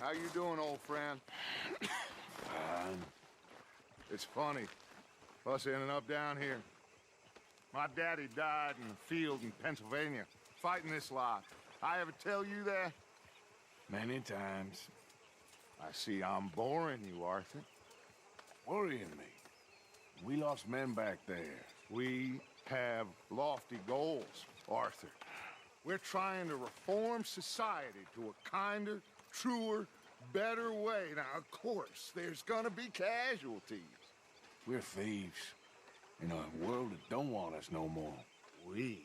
How you doing, old friend? It's funny, us ending up down here. My daddy died in the field in Pennsylvania, fighting this lot. I ever tell you that? Many times. I see I'm boring you, Arthur. Worrying me. We lost men back there. We have lofty goals, Arthur. We're trying to reform society to a kinder, truer, better way. Now, of course, there's gonna be casualties. We're thieves. In a world that don't want us no more. We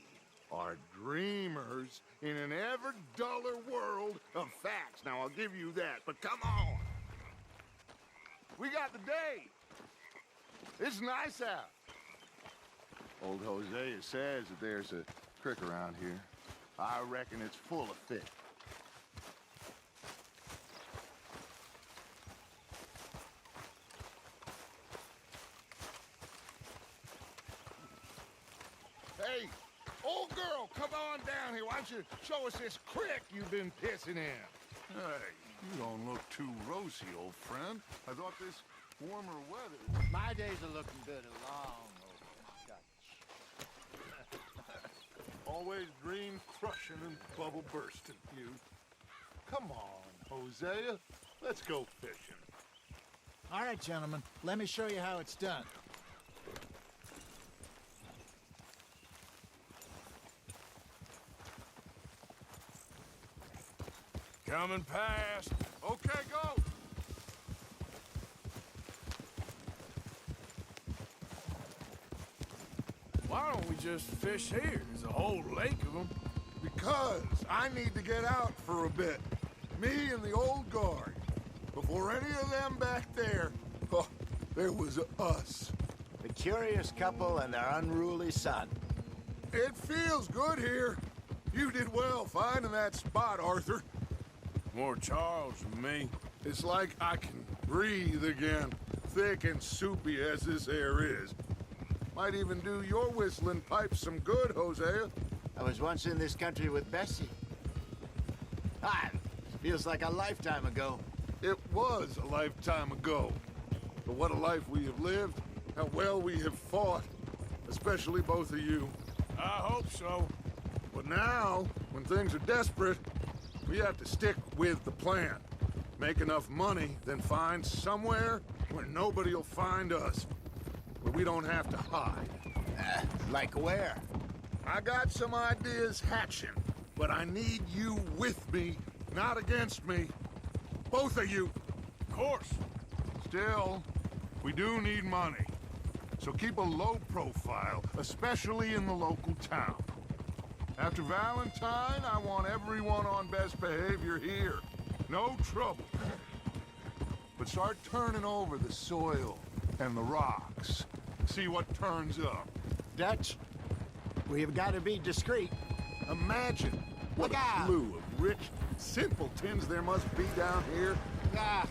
are dreamers in an ever duller world of facts. Now, I'll give you that, but come on. We got the day. It's nice out. Old Hosea says that there's a creek around here. I reckon it's full of fish. Hey, old girl, come on down here. Why don't you show us this creek you've been pissing in? Hey, you don't look too rosy, old friend. I thought this warmer weather... My days are looking good along Always dream crushing and bubble bursting, you. Come on, Hosea. Let's go fishing. All right, gentlemen. Let me show you how it's done. Coming past. Okay, go! Why don't we just fish here? There's a whole lake of them. Because I need to get out for a bit. Me and the old guard. Before any of them back there, oh, there was us. The curious couple and their unruly son. It feels good here. You did well finding that spot, Arthur. More Charles than me. It's like I can breathe again, thick and soupy as this air is. Might even do your whistling pipes some good, Hosea. I was once in this country with Bessie. Feels like a lifetime ago. It was a lifetime ago. But what a life we have lived, how well we have fought. Especially both of you. I hope so. But now, when things are desperate, we have to stick with the plan. Make enough money, then find somewhere where nobody will find us. Where we don't have to hide. Like where? I got some ideas hatching, but I need you with me, not against me. Both of you. Of course. Still, we do need money. So keep a low profile, especially in the local town. After Valentine, I want everyone on best behavior here. No trouble. But start turning over the soil and the rocks. See what turns up. Dutch, we've got to be discreet. Imagine what Look a out. slew of rich simpletons there must be down here. Ah,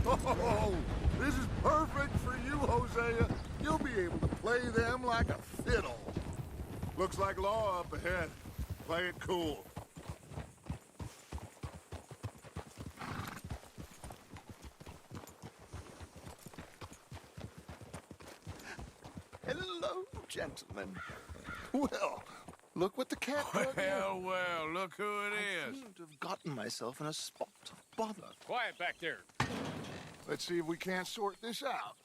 Oh, this is perfect for you, Hosea. You'll be able to play them like a fiddle. Looks like law up ahead. Play it cool. hello, gentlemen. Well, look what the cat brought in. Well, look who it I is. seem to have gotten myself in a spot of bother. Quiet back there. Let's see if we can't sort this out.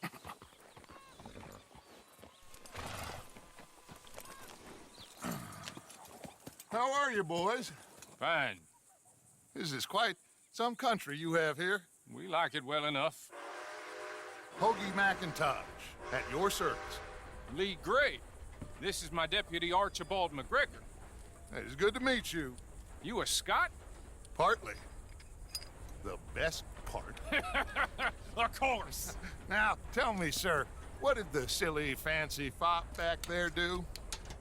How are you, boys? Fine. This is quite some country you have here. We like it well enough. Hoagie McIntosh, at your service. Lee Gray. This is my deputy Archibald McGregor. It is good to meet you. You a Scot? Partly. The best part. Of course. Now, tell me, sir, what did the silly, fancy fop back there do?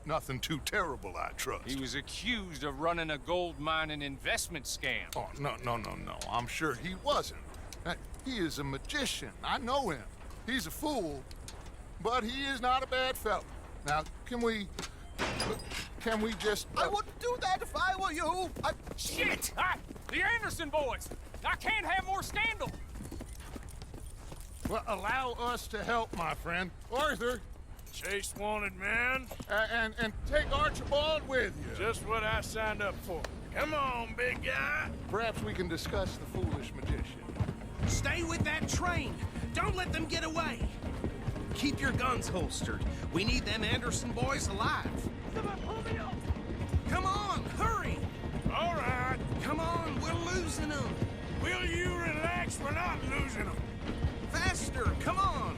Nothing too terrible, I trust. He was accused of running a gold mining investment scam. Oh, no. I'm sure he wasn't. He is a magician. I know him. He's a fool, but he is not a bad fellow. Now, can we can we just... I wouldn't do that if I were you. Shit! The Anderson boys! I can't have more scandal! Well, allow us to help, my friend. Arthur, Chase wanted man. and take Archibald with you. Just what I signed up for. Come on, big guy. Perhaps we can discuss the foolish magician. Stay with that train. Don't let them get away. Keep your guns holstered. We need them Anderson boys alive. Come on, hurry! All right. Come on, we're losing them. Will you relax? We're not losing them. Faster, come on.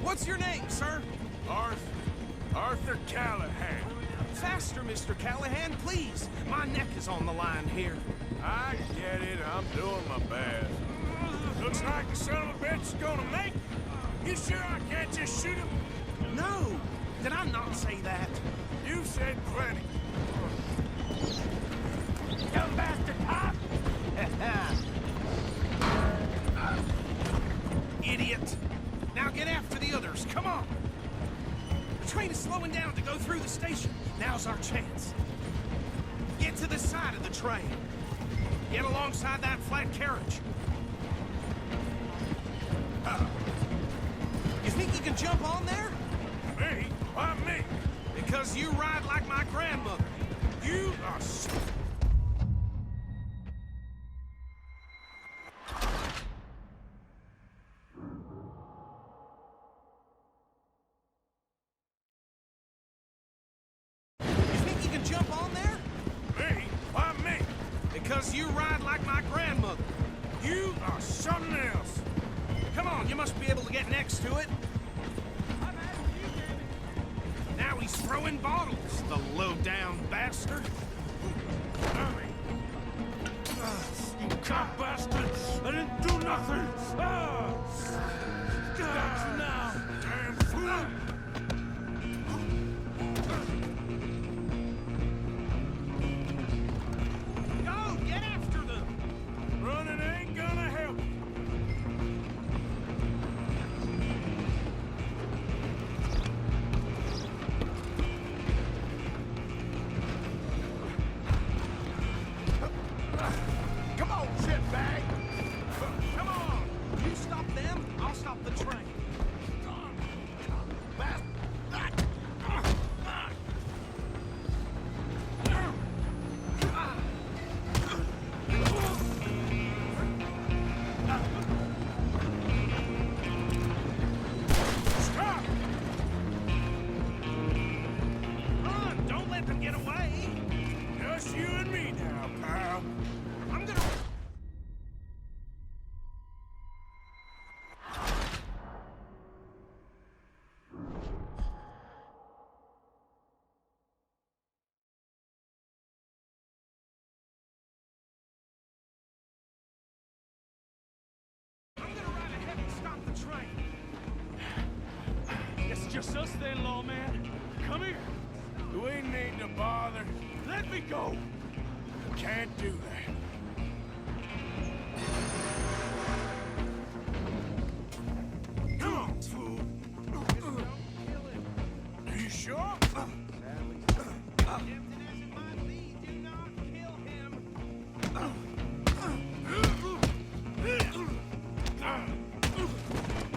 What's your name, sir? Arthur Callahan. Faster, Mr. Callahan, please. My neck is on the line here. I get it. I'm doing my best. Looks like the son of a bitch is gonna make it. You sure I can't just shoot him? No, did I not say that? You said plenty. Come bastard, Pop! Idiot! Now get after the others, come on! The train is slowing down to go through the station. Now's our chance. Get to the side of the train. Get alongside that flat carriage. You think you can jump on there? Me? Why me? Because you ride like my grandmother. You are so... You think you can jump on there? Me? Why me? Because you ride like my grandmother. You are something else. Come on, you must be able to get next to it. Now he's throwing bottles, the low-down bastard. You cop bastard! I didn't do nothing! Got you now, damn fool! Go, get after them! Running ain't gonna help. Come on, shitbag! Come on! You stop them, I'll stop the train. Stop! Run! Don't let them get away! Just you and me now, pal. I'm gonna... I'm gonna ride ahead and stop the train. It's just us then, lawman. Come here. We need to bother. Let me go. Can't do that. Come on, fool. Are you sure? Tempting as it might be, do not kill him.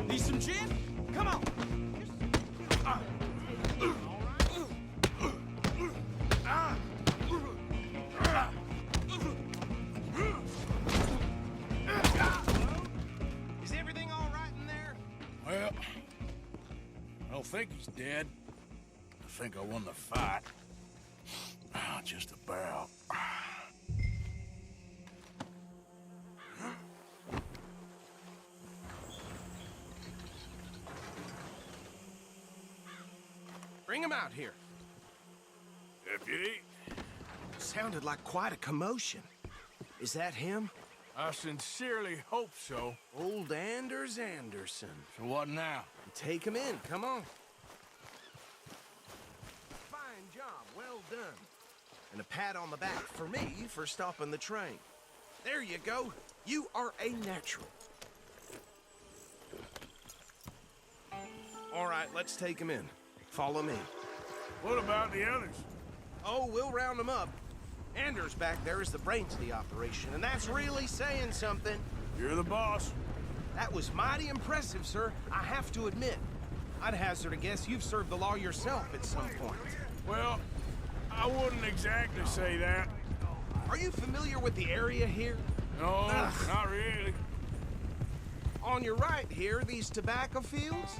Need some gin? Come on. Is everything all right in there? Well, I don't think he's dead. I think I won the fight. Just about. Bring him out here. Deputy, Sounded like quite a commotion. Is that him? I sincerely hope so. Old Anders Anderson. So what now? Take him in, come on. Fine job, well done. And a pat on the back for me for stopping the train. There you go. You are a natural. All right, let's take him in. Follow me. What about the others? Oh, we'll round them up. Anders back there is the brains of the operation, and that's really saying something. You're the boss. That was mighty impressive, sir. I have to admit. I'd hazard a guess you've served the law yourself at some point. Well, I wouldn't exactly say that. Are you familiar with the area here? No, not really. On your right here, these tobacco fields?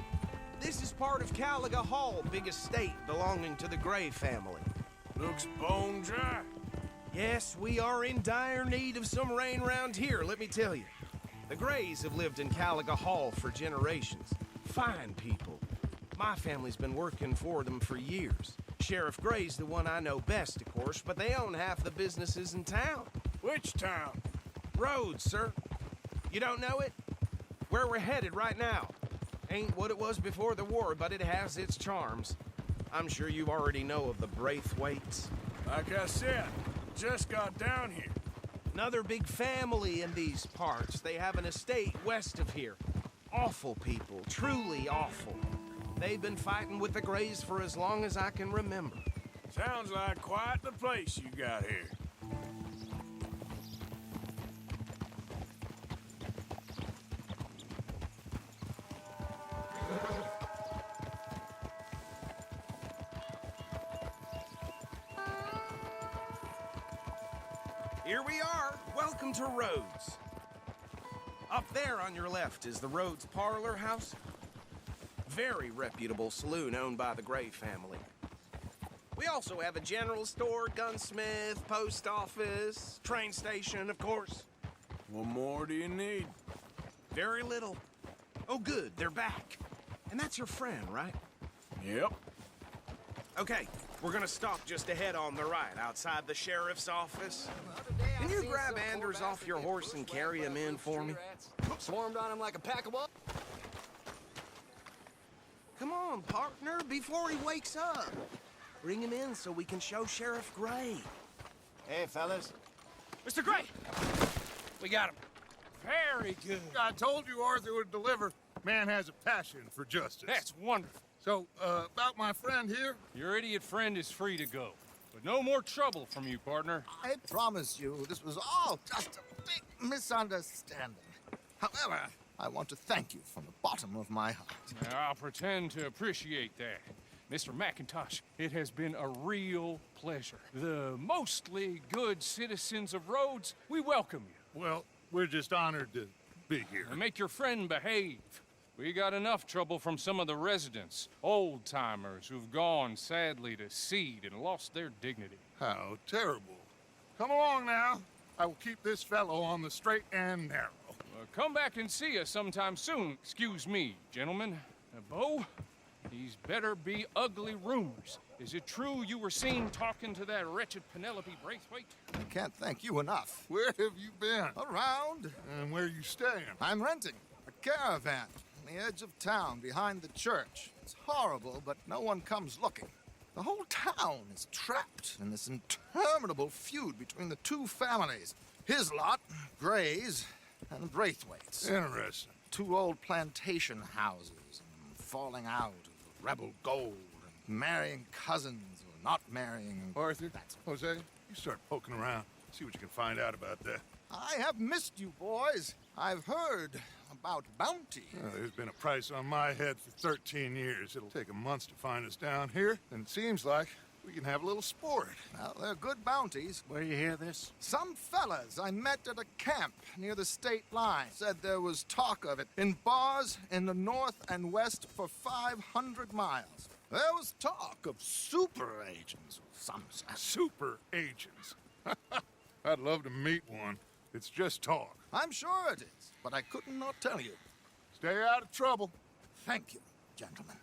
This is part of Caliga Hall, big estate belonging to the Gray family. Looks bone dry. Yes, we are in dire need of some rain round here, let me tell you. The Grays have lived in Caliga Hall for generations. Fine people. My family's been working for them for years. Sheriff Gray's the one I know best, of course, but they own half the businesses in town. Which town? Rhodes, sir. You don't know it? Where we're headed right now. Ain't what it was before the war, but it has its charms. I'm sure you already know of the Braithwaites. Like I said, just got down here. Another big family in these parts. They have an estate west of here. Awful people, truly awful. They've been fighting with the Grays for as long as I can remember. Sounds like quite the place you got here. Here we are. Welcome to Rhodes. Up there on your left is the Rhodes Parlor House. Very reputable saloon owned by the Gray family. We also have a general store, gunsmith, post office, train station, of course. What more do you need? Very little. Oh, good, they're back. And that's your friend, right? Yep. Okay, we're gonna stop just ahead on the right, outside the sheriff's office. Can you grab Anders off your horse and carry him in for me? Swarmed on him like a pack of wolves. Come on, partner, before he wakes up. Bring him in so we can show Sheriff Gray. Hey, fellas. Mr. Gray! We got him. Very good. I told you Arthur would deliver. Man has a passion for justice. That's wonderful. So, about my friend here? Your idiot friend is free to go. But no more trouble from you, partner. I promise you, this was all just a big misunderstanding. However, I want to thank you from the bottom of my heart. I'll pretend to appreciate that. Mr. McIntosh, it has been a real pleasure. The mostly good citizens of Rhodes, we welcome you. Well, we're just honored to be here. And make your friend behave. We got enough trouble from some of the residents, old-timers who've gone, sadly, to seed and lost their dignity. How terrible. Come along now. I will keep this fellow on the straight and narrow. Come back and see us sometime soon. Excuse me, gentlemen. Bo, these better be ugly rumors. Is it true you were seen talking to that wretched Penelope Braithwaite? I can't thank you enough. Where have you been? Around. And where you staying? I'm renting a caravan on the edge of town behind the church. It's horrible, but no one comes looking. The whole town is trapped in this interminable feud between the two families. His lot, Gray's, and Braithwaite's. Interesting. Two old plantation houses, and falling out of rebel gold, and marrying cousins or not marrying. Arthur, Jose, you start poking around. See what you can find out about that. I have missed you, boys. I've heard about bounty. There's been a price on my head for 13 years. It'll take a month to find us down here, and it seems like we can have a little sport. Well, they're good bounties. Where you hear this? Some fellas I met at a camp near the state line said there was talk of it in bars in the north and west for 500 miles. There was talk of super agents of some sort. Super agents. I'd love to meet one. It's just talk. I'm sure it is, but I could not tell you. Stay out of trouble. Thank you, gentlemen.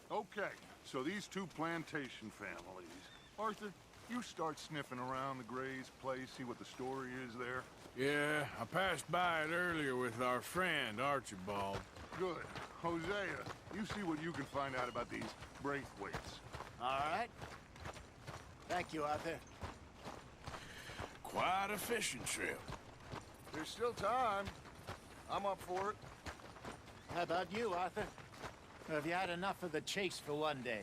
Okay, so these two plantation families. Arthur, you start sniffing around the Gray's place, see what the story is there. Yeah, I passed by it earlier with our friend, Archibald. Good. Hosea, you see what you can find out about these Braithwaites. All right. Thank you, Arthur. Quite a fishing trip. There's still time. I'm up for it. How about you, Arthur? Have you had enough of the chase for one day?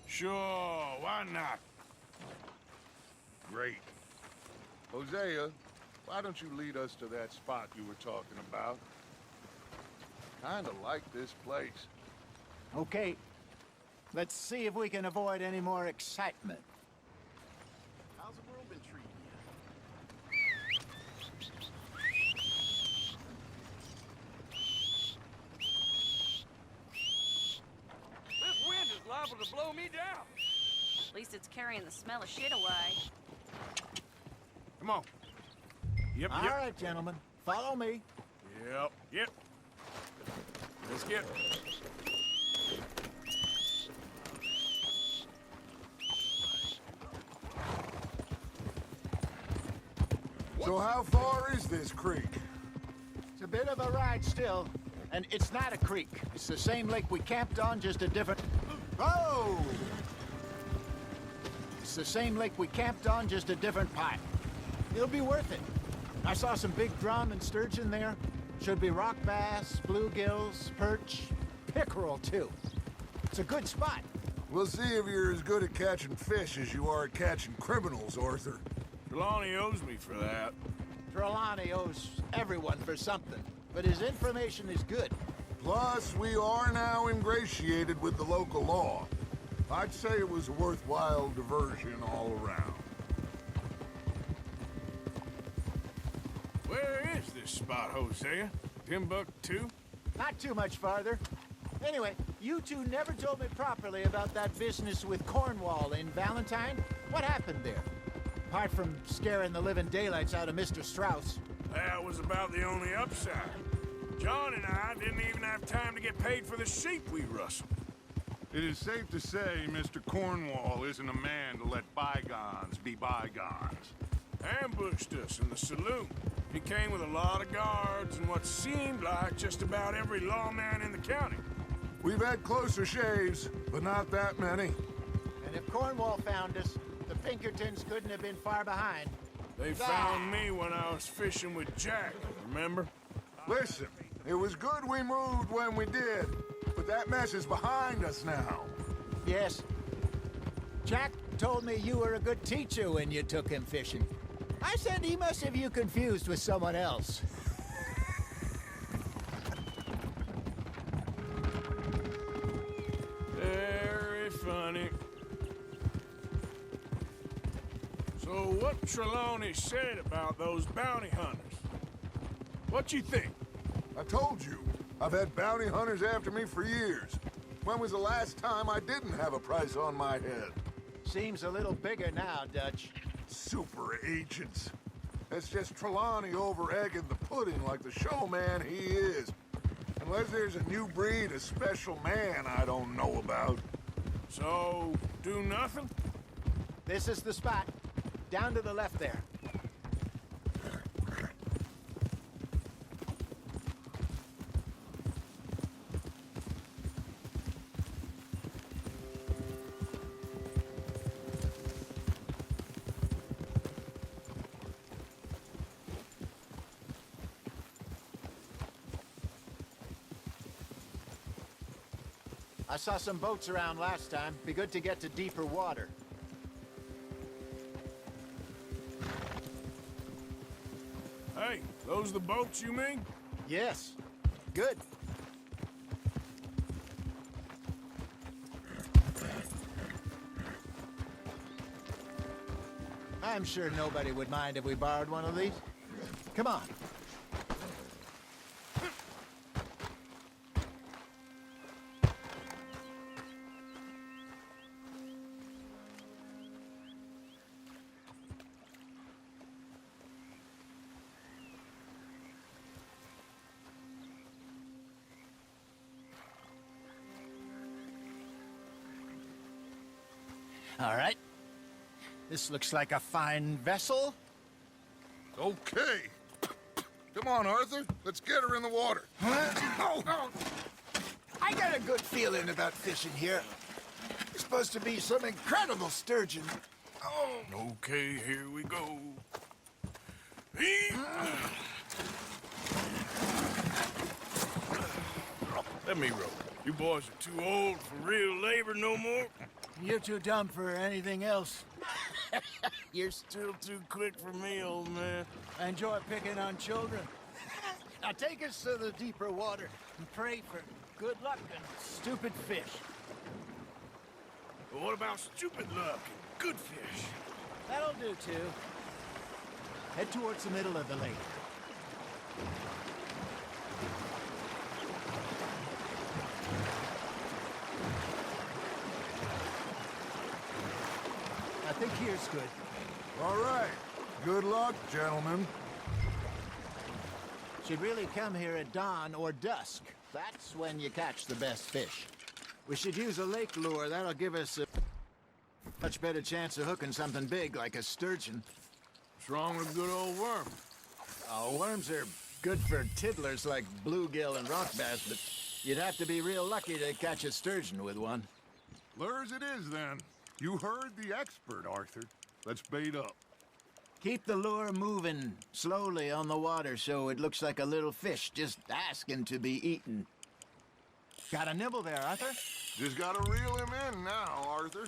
Sure, why not? Great. Hosea, why don't you lead us to that spot you were talking about? Kinda like this place. Okay. Let's see if we can avoid any more excitement. How's the world been treating This wind is liable to blow me down. At least it's carrying the smell of shit away. Come on. Yep, All right, gentlemen. Follow me. Yep. Let's get... So how far is this creek? It's a bit of a ride still, and it's not a creek. It's the same lake we camped on, just a different... Oh! It's the same lake we camped on, just a different pipe. It'll be worth it. I saw some big drum and sturgeon there. Should be rock bass, bluegills, perch, pickerel, too. It's a good spot. We'll see if you're as good at catching fish as you are at catching criminals, Arthur. Trelawney owes me for that. Trelawney owes everyone for something, but his information is good. Plus, we are now ingratiated with the local law. I'd say it was a worthwhile diversion all around. Where is this spot, Hosea? Timbuktu? Not too much farther. Anyway, you two never told me properly about that business with Cornwall in Valentine. What happened there? Apart from scaring the living daylights out of Mr. Strauss. That was about the only upside. John and I didn't even have time to get paid for the sheep we rustled. It is safe to say Mr. Cornwall isn't a man to let bygones be bygones. Ambushed us in the saloon. He came with a lot of guards and what seemed like just about every lawman in the county. We've had closer shaves, but not that many. And if Cornwall found us, the Pinkertons couldn't have been far behind. They found me when I was fishing with Jack, remember? Listen, it was good we moved when we did, but that mess is behind us now. Yes. Jack told me you were a good teacher when you took him fishing. I said he must have you confused with someone else. Very funny. So what Trelawney said about those bounty hunters? What you think? I told you, I've had bounty hunters after me for years. When was the last time I didn't have a price on my head? Seems a little bigger now, Dutch. Super agents. That's just Trelawney over-egging the pudding like the showman he is. Unless there's a new breed of special man I don't know about. So, do nothing? This is the spot. Down to the left there. I saw some boats around last time. Be good to get to deeper water. Hey, those the boats you mean? Yes. Good. I'm sure nobody would mind if we borrowed one of these. Come on. All right. This looks like a fine vessel. Okay. Come on, Arthur. Let's get her in the water. Oh. I got a good feeling about fishing here. It's supposed to be some incredible sturgeon. Oh. Okay, here we go. Eat. me rope. You boys are too old for real labor no more. You're too dumb for anything else. You're still too quick for me, old man. I enjoy picking on children. Now take us to the deeper water and pray for good luck and stupid fish. But what about stupid luck and good fish? That'll do, too. Head towards the middle of the lake. I think here's good. All right. Good luck, gentlemen. Should really come here at dawn or dusk. That's when you catch the best fish. We should use a lake lure. That'll give us a much better chance of hooking something big like a sturgeon. What's wrong with good old worm? Oh, worms are good for tiddlers like bluegill and rock bass, but you'd have to be real lucky to catch a sturgeon with one. Lures it is, then. You heard the expert, Arthur. Let's bait up. Keep the lure moving slowly on the water so it looks like a little fish just asking to be eaten. Got a nibble there, Arthur? Just gotta reel him in now, Arthur.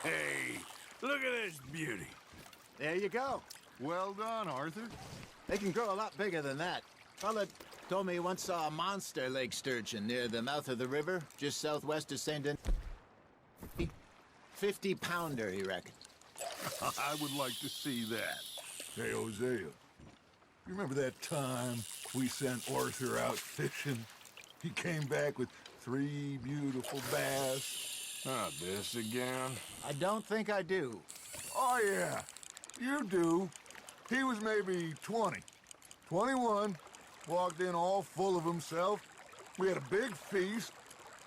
Hey, look at this beauty. There you go. Well done, Arthur. They can grow a lot bigger than that. Fella told me he once saw a monster lake sturgeon near the mouth of the river, just southwest of St. Denis. 50-pounder, he reckoned. I would like to see that. Hey, Hosea. You remember that time we sent Arthur out fishing? He came back with 3 beautiful bass. Not this again. I don't think I do. Oh, yeah. You do. He was maybe 20. 21. Walked in all full of himself. We had a big feast.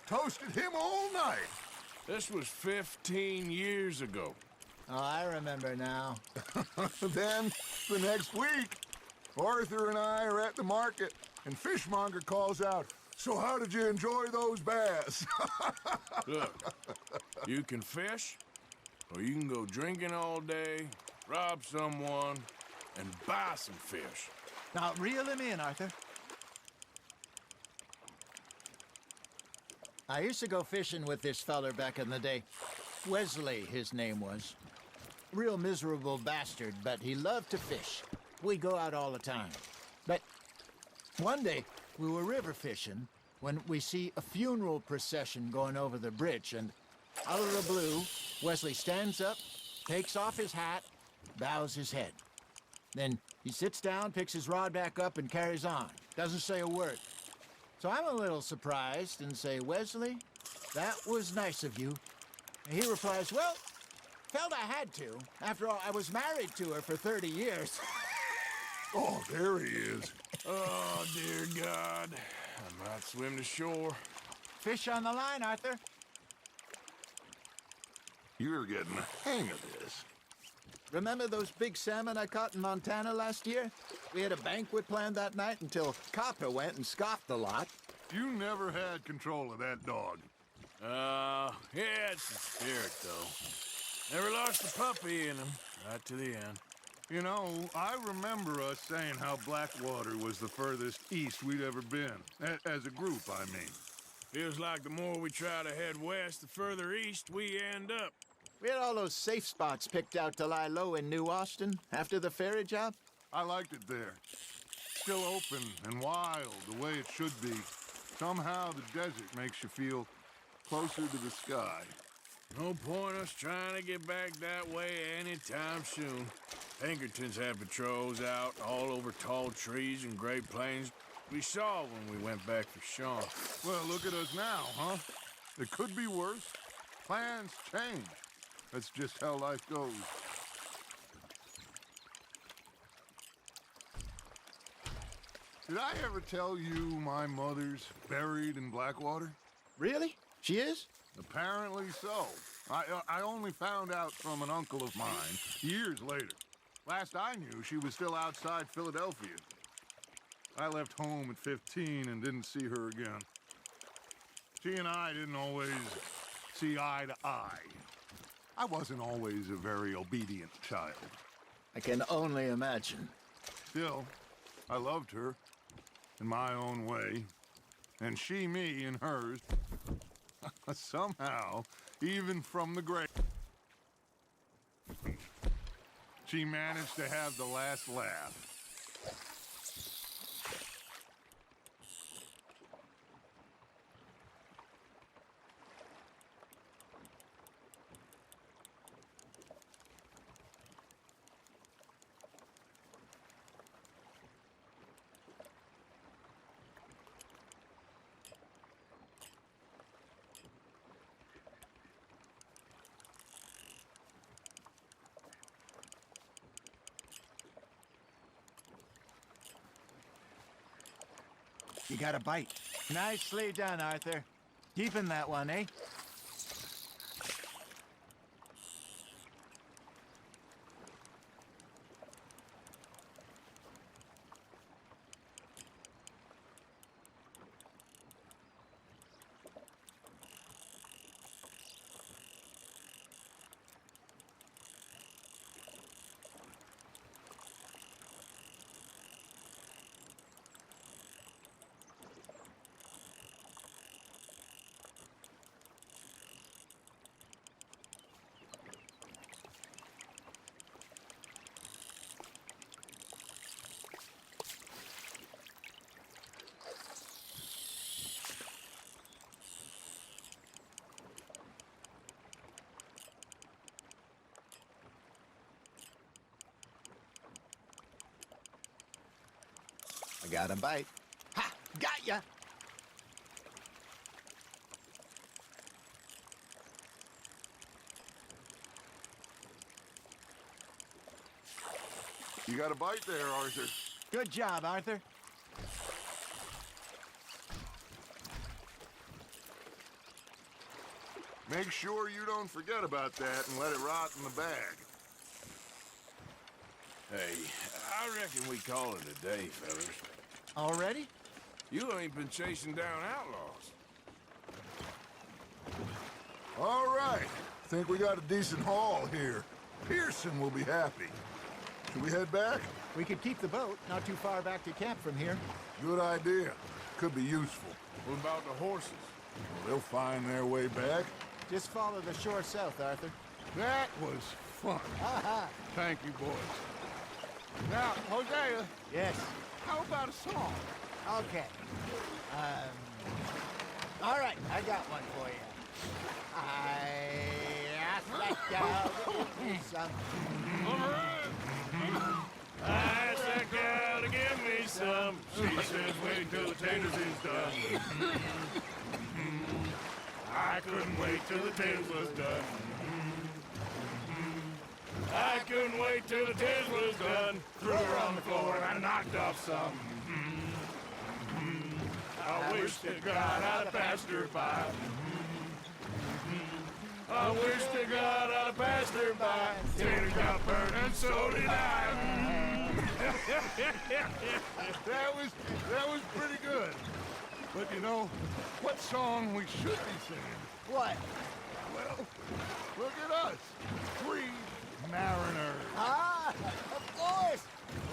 Toasted him all night. This was 15 years ago. Oh, I remember now. Then, the next week, Arthur and I are at the market, and Fishmonger calls out, "So how did you enjoy those bass?" Look, you can fish, or you can go drinking all day, rob someone, and buy some fish. Now, reel him in, Arthur. I used to go fishing with this feller back in the day. Wesley, his name was. Real miserable bastard, but he loved to fish. We'd go out all the time. But one day, we were river fishing when we see a funeral procession going over the bridge, and out of the blue, Wesley stands up, takes off his hat, bows his head. Then he sits down, picks his rod back up, and carries on. Doesn't say a word. So I'm a little surprised and say, "Wesley, that was nice of you." And he replies, "Well, felt I had to. After all, I was married to her for 30 years. Oh, there he is. Oh, dear God. I might swim to shore. Fish on the line, Arthur. You're getting the hang of this. Remember those big salmon I caught in Montana last year? We had a banquet planned that night until Copper went and scoffed a lot. You never had control of that dog. Yeah, it's the spirit, though. Never lost the puppy in him, right to the end. You know, I remember us saying how Blackwater was the furthest east we'd ever been. As a group, I mean. Feels like the more we try to head west, the further east we end up. We had all those safe spots picked out to lie low in New Austin after the ferry job. I liked it there. Still open and wild, the way it should be. Somehow the desert makes you feel closer to the sky. No point us trying to get back that way anytime soon. Pinkertons had patrols out all over tall trees and Great Plains. We saw when we went back for Sean. Well, look at us now, huh? It could be worse. Plans change. That's just how life goes. Did I ever tell you my mother's buried in Blackwater? Really? She is? Apparently so. I only found out from an uncle of mine years later. Last I knew, she was still outside Philadelphia. I left home at 15 and didn't see her again. She and I didn't always see eye to eye. I wasn't always a very obedient child. I can only imagine. Still, I loved her in my own way, and she me in hers. Somehow, even from the grave, she managed to have the last laugh. You got a bite. Nicely done, Arthur. Deepen that one, eh? I got a bite. Ha! Got ya! You got a bite there, Arthur. Good job, Arthur. Make sure you don't forget about that and let it rot in the bag. Hey, I reckon we call it a day, fellas. Already? You ain't been chasing down outlaws. All right. Think we got a decent haul here. Pearson will be happy. Should we head back? We could keep the boat not too far back to camp from here. Good idea. Could be useful. What about the horses? They'll find their way back. Just follow the shore south, Arthur. That was fun. Aha! Thank you, boys. Now, Hosea, Yes. how about a song? Okay. All right, I got one for you. I asked that gal to give me some. I asked that gal to give me some. She says wait till the taters is done. I couldn't wait till the taters was done. I couldn't wait till the taters was done. Threw her on the floor and I knocked off some. I wish to God I'd have passed her by. I wish to God I'd have passed her by. Tater got burned and so did I. That was pretty good. But you know, what song we should be singing? What? Well, look at us. 3 mariners. Ah, of course.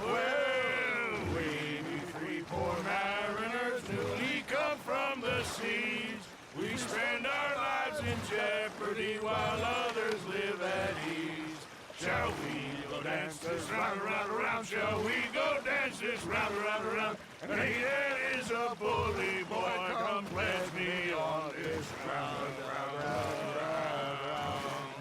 Well, we be 3 poor mariners newly come from the seas. We spend our lives in jeopardy while others live at ease. Shall we go dance this round, around, around? Shall we go dance this round, around, around? And he that is a bully boy, come pledge me on this round, round, round, round, round.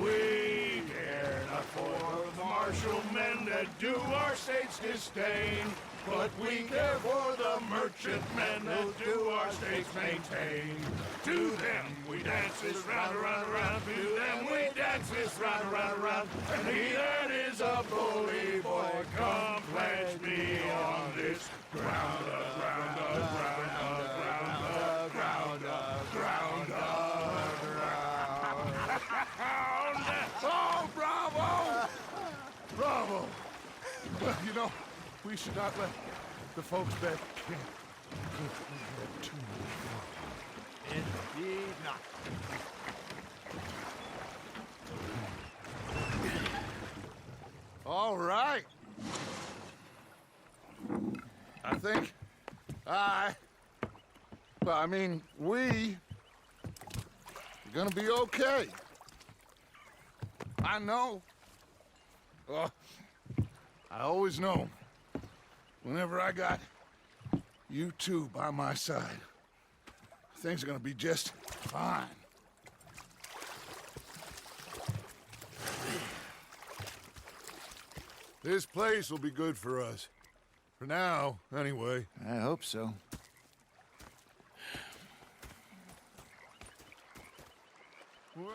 We care not for the martial men that do our state's disdain, but we care for the merchant men that do our states maintain. To them we dance this round, around, around. To them we dance this round, around, around. And he that is a bully boy, come pledge me on this ground, ground, ground, ground, ground, ground, ground, ground. Oh, bravo! Bravo! Well, you know, we should not let the folks back at camp get too many fun. Indeed not. All right. I think we are gonna be okay. I know. I always know. Whenever I got you two by my side, things are gonna be just fine. This place will be good for us. For now, anyway. I hope so. Well,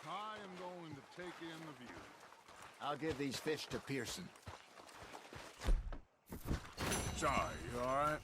I am going to take in the view. I'll give these fish to Pearson. Sorry, you all right?